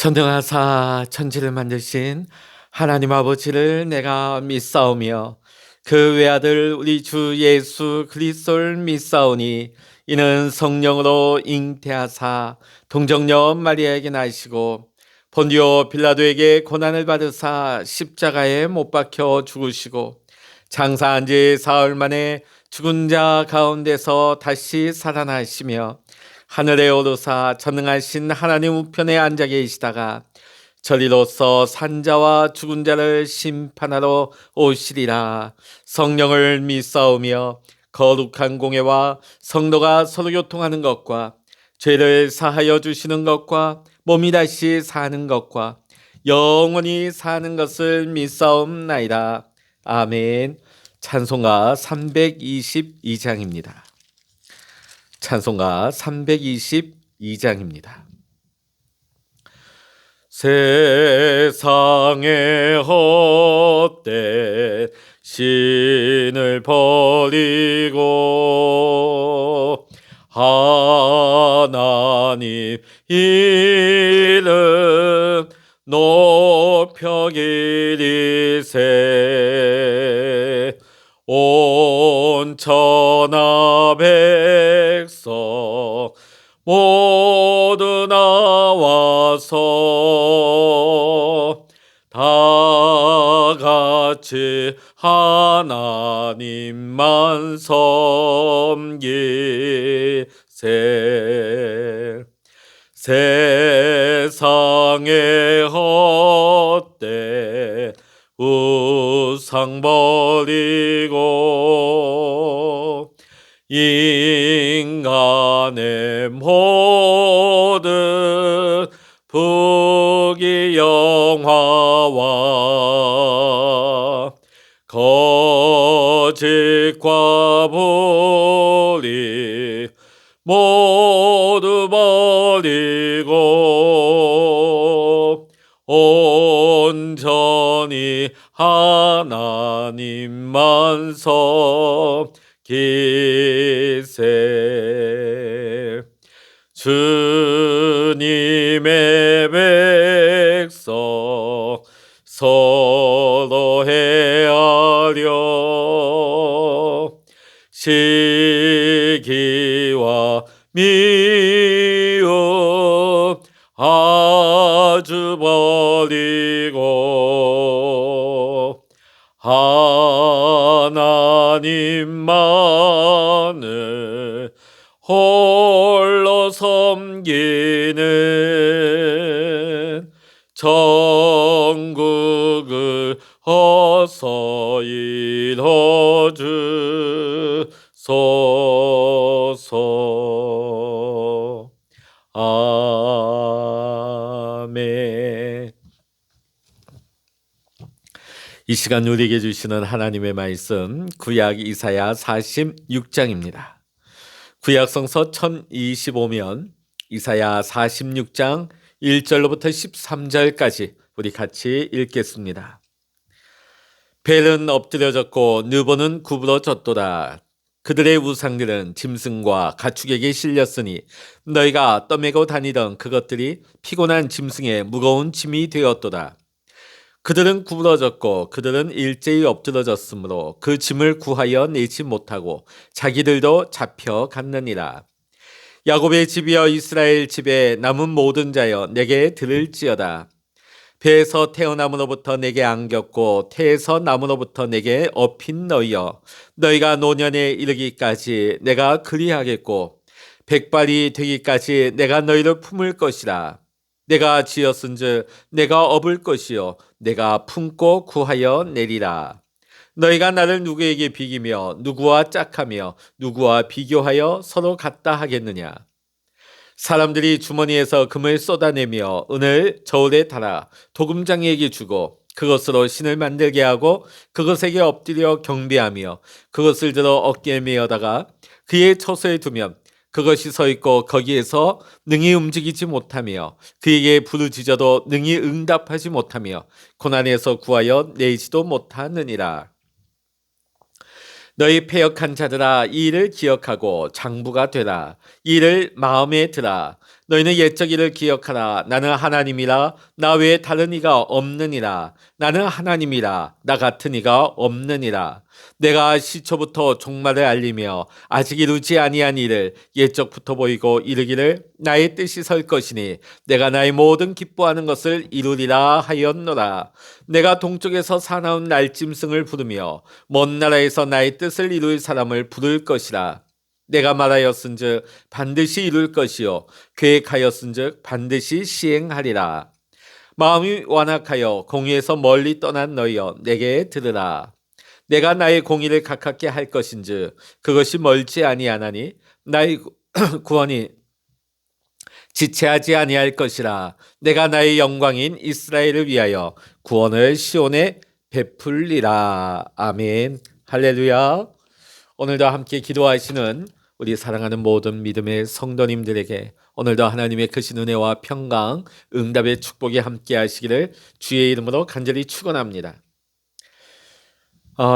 전능하사 천지를 만드신 하나님 아버지를 내가 믿사오며 그 외아들 우리 주 예수 그리스도를 믿사오니 이는 성령으로 잉태하사 동정녀 마리아에게 나시고 본디오 빌라도에게 고난을 받으사 십자가에 못 박혀 죽으시고 장사한 지 사흘 만에 죽은 자 가운데서 다시 살아나시며 하늘에 오르사 전능하신 하나님 우편에 앉아 계시다가 저리로서 산자와 죽은 자를 심판하러 오시리라. 성령을 믿사오며 거룩한 공예와 성도가 서로 교통하는 것과 죄를 사하여 주시는 것과 몸이 다시 사는 것과 영원히 사는 것을 믿사옵나이다. 아멘. 찬송가 322장입니다. 찬송가 322장입니다. 세상의 헛된 신을 버리고 하나님 이름 높여 기리세 온 천하 백성 모두 나와서 다 같이 하나님만 섬기세. 세상의 헛된 우상 버리고 인간의 모든 부귀영화와 거짓과 불의 모두 버리고 온전히 하나님만 섬기세. 주님의 백성 서로 헤아려 시기와 미움 아주 버리고 하나님만을 홀로 섬기는 천국을 어서 이뤄주소서. 아멘. 이 시간 우리에게 주시는 하나님의 말씀 구약 이사야 46장입니다. 구약 성서 1025면 이사야 46장 1절로부터 13절까지 우리 같이 읽겠습니다. 벨은 엎드려졌고 느보는 구부러졌도다. 그들의 우상들은 짐승과 가축에게 실렸으니 너희가 떠매고 다니던 그것들이 피곤한 짐승의 무거운 짐이 되었도다. 그들은 구부러졌고 그들은 일제히 엎드러졌으므로 그 짐을 구하여 내지 못하고 자기들도 잡혀갔느니라. 야곱의 집이여 이스라엘 집에 남은 모든 자여 내게 들을지어다. 배에서 태어남으로부터 내게 안겼고 태에서 남으로부터 내게 업힌 너희여, 너희가 노년에 이르기까지 내가 그리하겠고 백발이 되기까지 내가 너희를 품을 것이라. 내가 지었은즉 내가 업을 것이요 내가 품고 구하여 내리라. 너희가 나를 누구에게 비기며 누구와 짝하며 누구와 비교하여 서로 같다 하겠느냐. 사람들이 주머니에서 금을 쏟아내며 은을 저울에 달아 도금장이에게 주고 그것으로 신을 만들게 하고 그것에게 엎드려 경배하며 그것을 들어 어깨에 메어다가 그의 처소에 두면 그것이 서 있고 거기에서 능히 움직이지 못하며 그에게 부르짖어도 능히 응답하지 못하며 고난에서 구하여 내지도 못하느니라. 너희 패역한 자들아 이 일을 기억하고 장부가 되라. 이 일을 마음에 들라. 너희는 옛적 일을 기억하라. 나는 하나님이라. 나 외에 다른 이가 없느니라. 나는 하나님이라. 나 같은 이가 없느니라. 내가 시초부터 종말을 알리며 아직 이루지 아니한 일을 옛적부터 보이고 이르기를 나의 뜻이 설 것이니 내가 나의 모든 기뻐하는 것을 이루리라 하였노라. 내가 동쪽에서 사나운 날짐승을 부르며 먼 나라에서 나의 뜻을 이룰 사람을 부를 것이라. 내가 말하였은즉 반드시 이룰 것이요 계획하였은즉 반드시 시행하리라. 마음이 완악하여 공의에서 멀리 떠난 너희여 내게 들으라. 내가 나의 공의를 가깝게 할 것인즉 그것이 멀지 아니하나니 나의 구원이 지체하지 아니할 것이라. 내가 나의 영광인 이스라엘을 위하여 구원을 시온에 베풀리라. 아멘. 할렐루야. 오늘도 함께 기도하시는 우리 사랑하는 모든 믿음의 성도님들에게 오늘도 하나님의 크신 은혜와 평강, 응답의 축복이 함께 하시기를 주의 이름으로 간절히 축원합니다.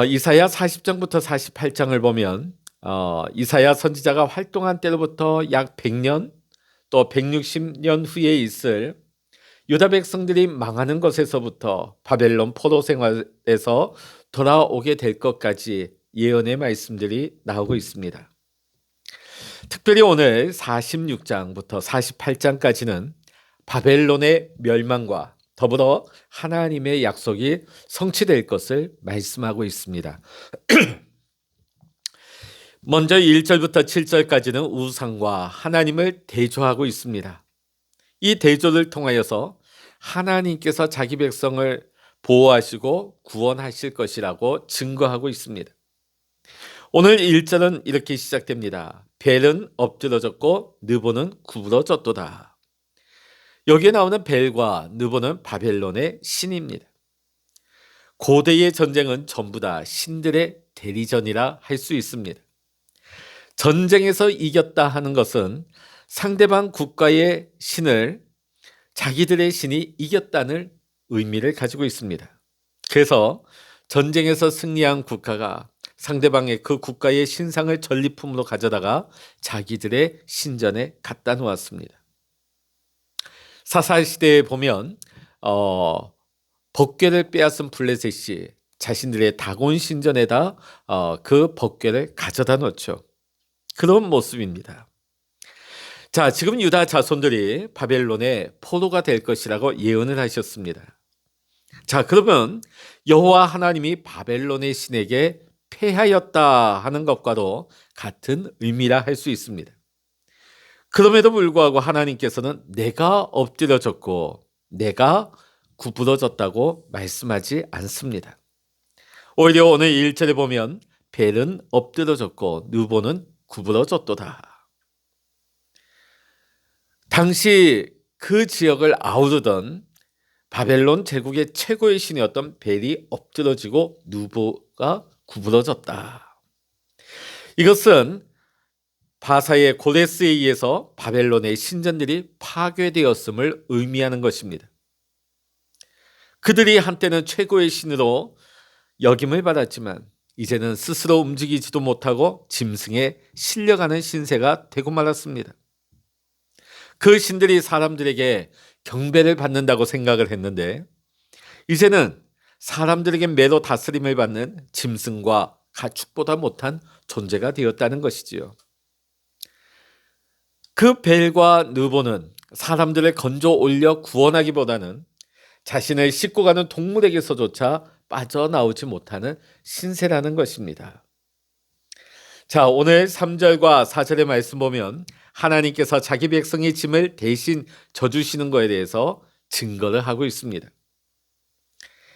이사야 40장부터 48장을 보면 이사야 선지자가 활동한 때로부터 약 100년 또 160년 후에 있을 유다 백성들이 망하는 것에서부터 바벨론 포로 생활에서 돌아오게 될 것까지 예언의 말씀들이 나오고 있습니다. 특별히 오늘 46장부터 48장까지는 바벨론의 멸망과 더불어 하나님의 약속이 성취될 것을 말씀하고 있습니다. 먼저 1절부터 7절까지는 우상과 하나님을 대조하고 있습니다. 이 대조를 통하여서 하나님께서 자기 백성을 보호하시고 구원하실 것이라고 증거하고 있습니다. 오늘 1절은 이렇게 시작됩니다. 벨은 엎드러졌고 느보는 구부러졌도다. 여기에 나오는 벨과 느보는 바벨론의 신입니다. 고대의 전쟁은 전부 다 신들의 대리전이라 할 수 있습니다. 전쟁에서 이겼다 하는 것은 상대방 국가의 신을 자기들의 신이 이겼다는 의미를 가지고 있습니다. 그래서 전쟁에서 승리한 국가가 상대방의 그 국가의 신상을 전리품으로 가져다가 자기들의 신전에 갖다 놓았습니다. 사사시대에 보면 법궤를 빼앗은 블레셋이 자신들의 다곤 신전에다 그 법궤를 가져다 놓죠. 그런 모습입니다. 자, 지금 유다 자손들이 바벨론의 포로가 될 것이라고 예언을 하셨습니다. 자, 그러면 여호와 하나님이 바벨론의 신에게 패하였다 하는 것과도 같은 의미라 할 수 있습니다. 그럼에도 불구하고 하나님께서는 내가 엎드려졌고 내가 구부러졌다고 말씀하지 않습니다. 오히려 오늘 1절에 보면 벨은 엎드러졌고 느보는 구부러졌도다. 당시 그 지역을 아우르던 바벨론 제국의 최고의 신이었던 벨이 엎드러지고 느보가 구부러졌다. 이것은 바사의 고레스에 의해서 바벨론의 신전들이 파괴되었음을 의미하는 것입니다. 그들이 한때는 최고의 신으로 역임을 받았지만 이제는 스스로 움직이지도 못하고 짐승에 실려가는 신세가 되고 말았습니다. 그 신들이 사람들에게 경배를 받는다고 생각을 했는데 이제는 사람들에게 매로 다스림을 받는 짐승과 가축보다 못한 존재가 되었다는 것이지요. 그 벨과 느보는 사람들을 건져 올려 구원하기보다는 자신을 싣고 가는 동물에게서조차 빠져나오지 못하는 신세라는 것입니다. 자, 오늘 3절과 4절의 말씀 보면 하나님께서 자기 백성의 짐을 대신 져주시는 것에 대해서 증거를 하고 있습니다.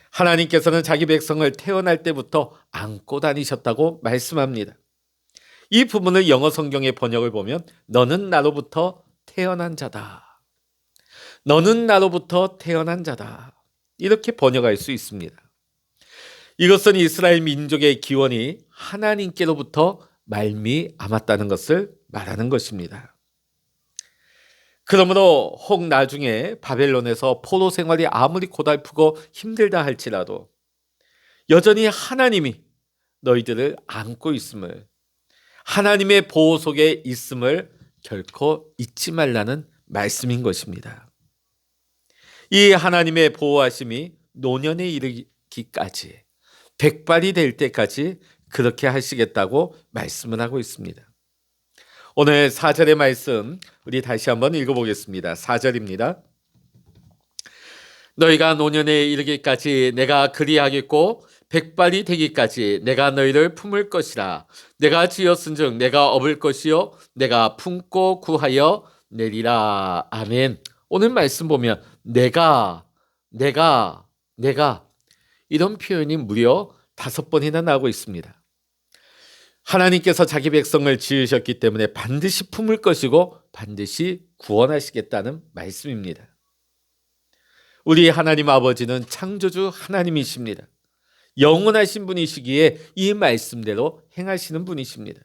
하나님께서는 자기 백성을 태어날 때부터 안고 다니셨다고 말씀합니다. 이 부분을 영어 성경의 번역을 보면 너는 나로부터 태어난 자다. 너는 나로부터 태어난 자다. 이렇게 번역할 수 있습니다. 이것은 이스라엘 민족의 기원이 하나님께로부터 말미암았다는 것을 말하는 것입니다. 그러므로 혹 나중에 바벨론에서 포로 생활이 아무리 고달프고 힘들다 할지라도 여전히 하나님이 너희들을 안고 있음을, 하나님의 보호 속에 있음을 결코 잊지 말라는 말씀인 것입니다. 이 하나님의 보호하심이 노년에 이르기까지, 백발이 될 때까지 그렇게 하시겠다고 말씀을 하고 있습니다. 오늘 4절의 말씀 우리 다시 한번 읽어보겠습니다. 4절입니다. 너희가 노년에 이르기까지 내가 그리하겠고 백발이 되기까지 내가 너희를 품을 것이라. 내가 지었은즉 내가 업을 것이요 내가 품고 구하여 내리라. 아멘. 오늘 말씀 보면 내가 이런 표현이 무려 5번이나 나오고 있습니다. 하나님께서 자기 백성을 지으셨기 때문에 반드시 품을 것이고 반드시 구원하시겠다는 말씀입니다. 우리 하나님 아버지는 창조주 하나님이십니다. 영원하신 분이시기에 이 말씀대로 행하시는 분이십니다.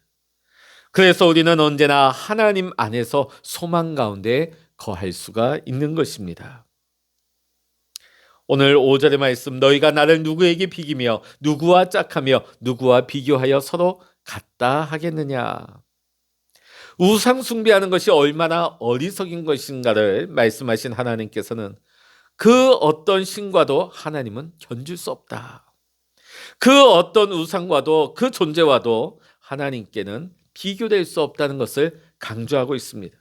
그래서 우리는 언제나 하나님 안에서 소망 가운데 거할 수가 있는 것입니다. 오늘 5절의 말씀, 너희가 나를 누구에게 비기며 누구와 짝하며 누구와 비교하여 서로 같다 하겠느냐. 우상 숭배하는 것이 얼마나 어리석인 것인가를 말씀하신 하나님께서는 그 어떤 신과도 하나님은 견줄 수 없다. 그 어떤 우상과도 그 존재와도 하나님께는 비교될 수 없다는 것을 강조하고 있습니다.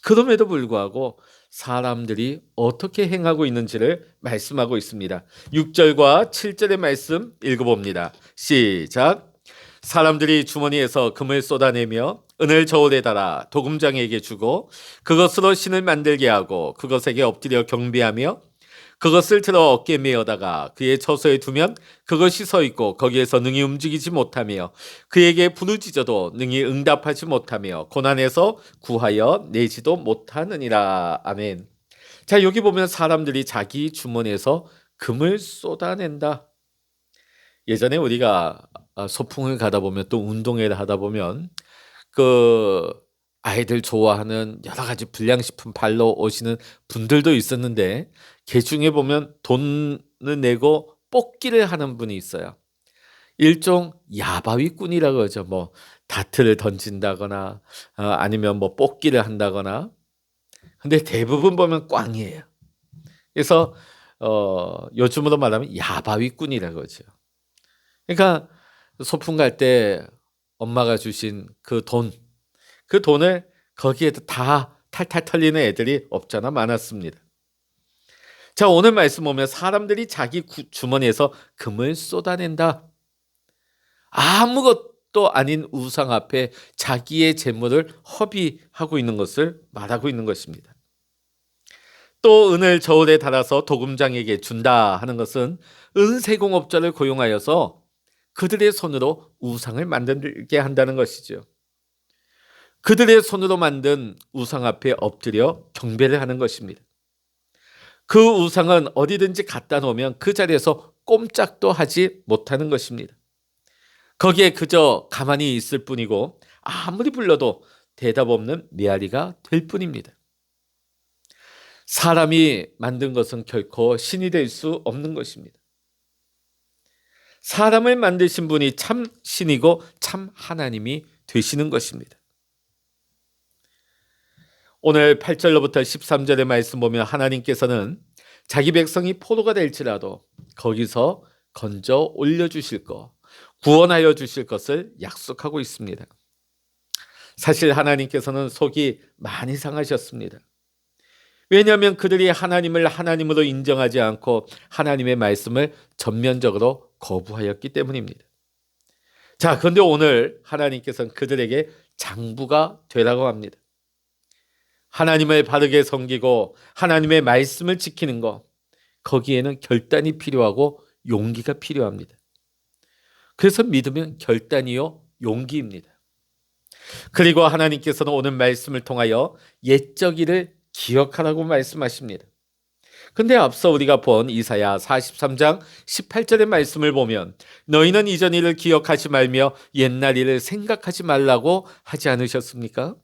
그럼에도 불구하고 사람들이 어떻게 행하고 있는지를 말씀하고 있습니다. 6절과 7절의 말씀 읽어봅니다. 시작. 사람들이 주머니에서 금을 쏟아내며 은을 저울에 달아 도금장에게 주고 그것으로 신을 만들게 하고 그것에게 엎드려 경배하며 그것을 들어 어깨에 메어다가 그의 처소에 두면 그것이 서 있고 거기에서 능히 움직이지 못하며 그에게 부르짖어도 능히 응답하지 못하며 고난에서 구하여 내지도 못하느니라. 아멘. 자, 여기 보면 사람들이 자기 주머니에서 금을 쏟아낸다. 예전에 우리가 소풍을 가다 보면 또 운동회를 하다 보면 그 아이들 좋아하는 여러 가지 불량식품 팔러 오시는 분들도 있었는데 그 중에 보면 돈을 내고 뽑기를 하는 분이 있어요. 일종 야바위꾼이라고 그러죠. 뭐 다트를 던진다거나 아니면 뭐 뽑기를 한다거나. 근데 대부분 보면 꽝이에요. 그래서 요즘으로 말하면 야바위꾼이라고 그러죠. 그러니까 소풍 갈 때 엄마가 주신 그 돈을 거기에도 다 탈탈 털리는 애들이 없잖아 많았습니다. 자, 오늘 말씀 보면 사람들이 자기 주머니에서 금을 쏟아낸다. 아무것도 아닌 우상 앞에 자기의 재물을 허비하고 있는 것을 말하고 있는 것입니다. 또 은을 저울에 달아서 도금장에게 준다 하는 것은 은세공업자를 고용하여서 그들의 손으로 우상을 만들게 한다는 것이죠. 그들의 손으로 만든 우상 앞에 엎드려 경배를 하는 것입니다. 그 우상은 어디든지 갖다 놓으면 그 자리에서 꼼짝도 하지 못하는 것입니다. 거기에 그저 가만히 있을 뿐이고 아무리 불러도 대답 없는 메아리가 될 뿐입니다. 사람이 만든 것은 결코 신이 될 수 없는 것입니다. 사람을 만드신 분이 참 신이고 참 하나님이 되시는 것입니다. 오늘 8절로부터 13절의 말씀 보면 하나님께서는 자기 백성이 포로가 될지라도 거기서 건져 올려주실 것, 구원하여 주실 것을 약속하고 있습니다. 사실 하나님께서는 속이 많이 상하셨습니다. 왜냐하면 그들이 하나님을 하나님으로 인정하지 않고 하나님의 말씀을 전면적으로 거부하였기 때문입니다. 자, 그런데 오늘 하나님께서는 그들에게 장부가 되라고 합니다. 하나님을 바르게 섬기고 하나님의 말씀을 지키는 것, 거기에는 결단이 필요하고 용기가 필요합니다. 그래서 믿음은 결단이요 용기입니다. 그리고 하나님께서는 오늘 말씀을 통하여 옛적 일을 기억하라고 말씀하십니다. 근데 앞서 우리가 본 이사야 43장 18절의 말씀을 보면 너희는 이전 일을 기억하지 말며 옛날 일을 생각하지 말라고 하지 않으셨습니까?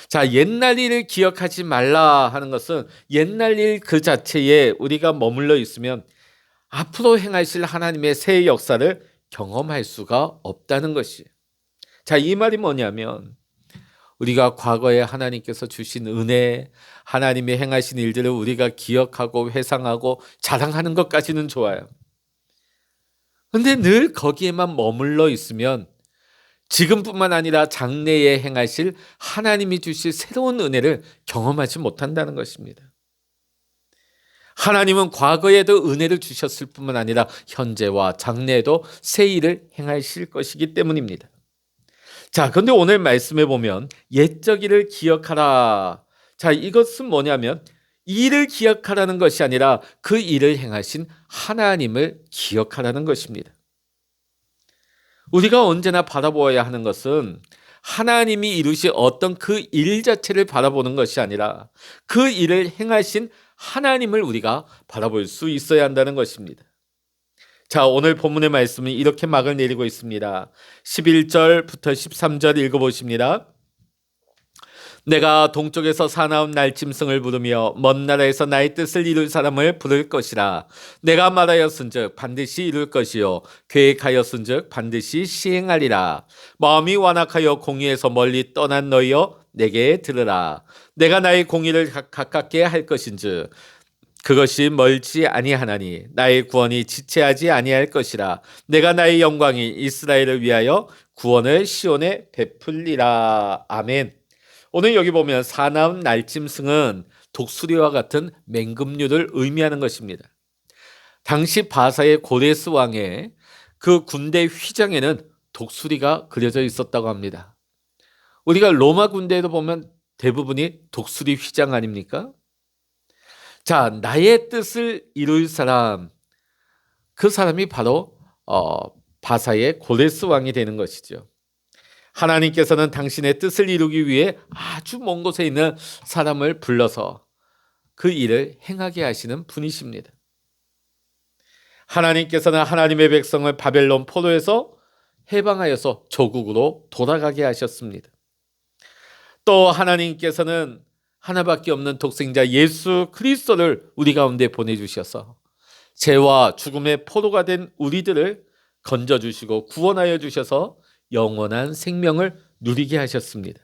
자, 옛날 일을 기억하지 말라 하는 것은 옛날 일 그 자체에 우리가 머물러 있으면 앞으로 행하실 하나님의 새 역사를 경험할 수가 없다는 것이에요. 자, 이 말이 뭐냐면 우리가 과거에 하나님께서 주신 은혜, 하나님이 행하신 일들을 우리가 기억하고 회상하고 자랑하는 것까지는 좋아요. 근데 늘 거기에만 머물러 있으면 지금뿐만 아니라 장래에 행하실 하나님이 주실 새로운 은혜를 경험하지 못한다는 것입니다. 하나님은 과거에도 은혜를 주셨을 뿐만 아니라 현재와 장래에도 새 일을 행하실 것이기 때문입니다. 자, 그런데 오늘 말씀에 보면 옛적 일을 기억하라. 자, 이것은 뭐냐면 일을 기억하라는 것이 아니라 그 일을 행하신 하나님을 기억하라는 것입니다. 우리가 언제나 바라보아야 하는 것은 하나님이 이루신 어떤 그 일 자체를 바라보는 것이 아니라 그 일을 행하신 하나님을 우리가 바라볼 수 있어야 한다는 것입니다. 자, 오늘 본문의 말씀은 이렇게 막을 내리고 있습니다. 11절부터 13절 읽어보십니다. 내가 동쪽에서 사나운 날짐승을 부르며 먼 나라에서 나의 뜻을 이룰 사람을 부를 것이라. 내가 말하였은즉 반드시 이룰 것이요 계획하였은즉 반드시 시행하리라. 마음이 완악하여 공의에서 멀리 떠난 너희여 내게 들으라. 내가 나의 공의를 가깝게 할 것인즉 그것이 멀지 아니하나니 나의 구원이 지체하지 아니할 것이라. 내가 나의 영광이 이스라엘을 위하여 구원을 시온에 베풀리라. 아멘. 오늘 여기 보면 사나운 날짐승은 독수리와 같은 맹금류를 의미하는 것입니다. 당시 바사의 고레스 왕의 그 군대 휘장에는 독수리가 그려져 있었다고 합니다. 우리가 로마 군대에도 보면 대부분이 독수리 휘장 아닙니까? 자, 나의 뜻을 이룰 사람, 그 사람이 바로 바사의 고레스 왕이 되는 것이죠. 하나님께서는 당신의 뜻을 이루기 위해 아주 먼 곳에 있는 사람을 불러서 그 일을 행하게 하시는 분이십니다. 하나님께서는 하나님의 백성을 바벨론 포로에서 해방하여서 조국으로 돌아가게 하셨습니다. 또 하나님께서는 하나밖에 없는 독생자 예수 그리스도를 우리 가운데 보내주셔서 죄와 죽음의 포로가 된 우리들을 건져주시고 구원하여 주셔서 영원한 생명을 누리게 하셨습니다.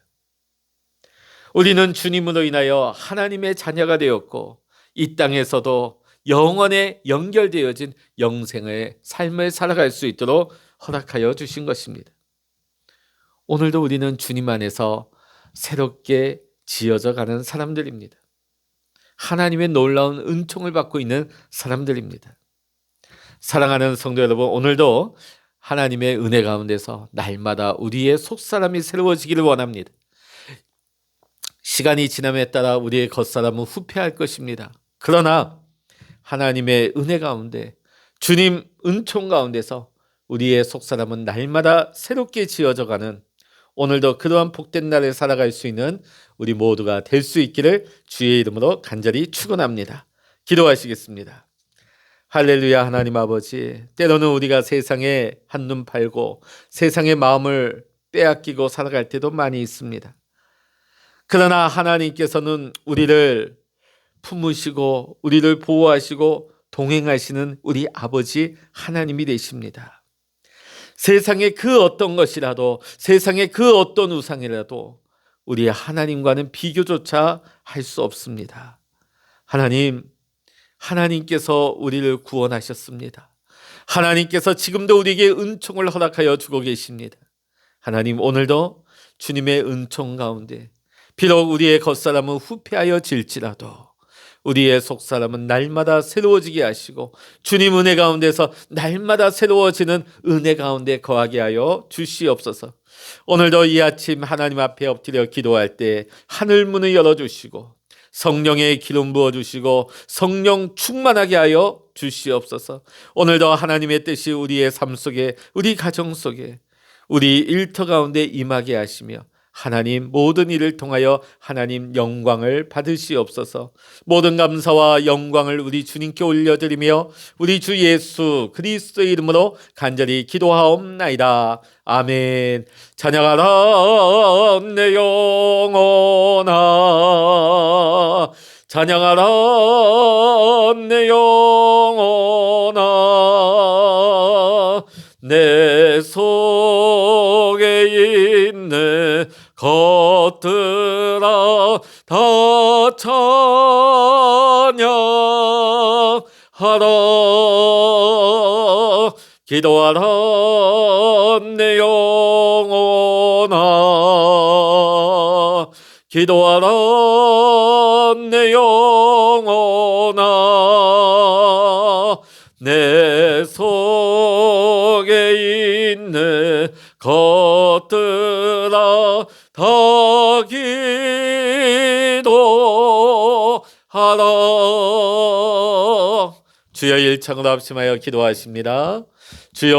우리는 주님으로 인하여 하나님의 자녀가 되었고 이 땅에서도 영원에 연결되어진 영생의 삶을 살아갈 수 있도록 허락하여 주신 것입니다. 오늘도 우리는 주님 안에서 새롭게 지어져 가는 사람들입니다. 하나님의 놀라운 은총을 받고 있는 사람들입니다. 사랑하는 성도 여러분, 오늘도 하나님의 은혜 가운데서 날마다 우리의 속사람이 새로워지기를 원합니다. 시간이 지남에 따라 우리의 겉사람은 후퇴할 것입니다. 그러나 하나님의 은혜 가운데 주님 은총 가운데서 우리의 속사람은 날마다 새롭게 지어져가는 오늘도 그러한 복된 날을 살아갈 수 있는 우리 모두가 될 수 있기를 주의 이름으로 간절히 축원합니다. 기도하시겠습니다. 할렐루야. 하나님 아버지, 때로는 우리가 세상에 한눈 팔고 세상의 마음을 빼앗기고 살아갈 때도 많이 있습니다. 그러나 하나님께서는 우리를 품으시고 우리를 보호하시고 동행하시는 우리 아버지 하나님이 되십니다. 세상의 그 어떤 것이라도, 세상의 그 어떤 우상이라도 우리 하나님과는 비교조차 할 수 없습니다. 하나님께서 우리를 구원하셨습니다. 하나님께서 지금도 우리에게 은총을 허락하여 주고 계십니다. 하나님, 오늘도 주님의 은총 가운데 비록 우리의 겉사람은 후패하여 질지라도 우리의 속사람은 날마다 새로워지게 하시고 주님 은혜 가운데서 날마다 새로워지는 은혜 가운데 거하게 하여 주시옵소서. 오늘도 이 아침 하나님 앞에 엎드려 기도할 때 하늘 문을 열어주시고 성령의 기름 부어주시고 성령 충만하게 하여 주시옵소서. 오늘도 하나님의 뜻이 우리의 삶 속에, 우리 가정 속에, 우리 일터 가운데 임하게 하시며 하나님 모든 일을 통하여 하나님 영광을 받으시옵소서. 모든 감사와 영광을 우리 주님께 올려드리며 우리 주 예수 그리스도의 이름으로 간절히 기도하옵나이다. 아멘. 찬양하라 내 영혼아, 찬양하라 내 영혼아, 내 속에 있는 것들 기도하라 내 영혼아 기도하라 내 영혼아 내 속에 있는 것들아 다 기도하라. 주여 일창으로 합심하여 기도하십니다. 주여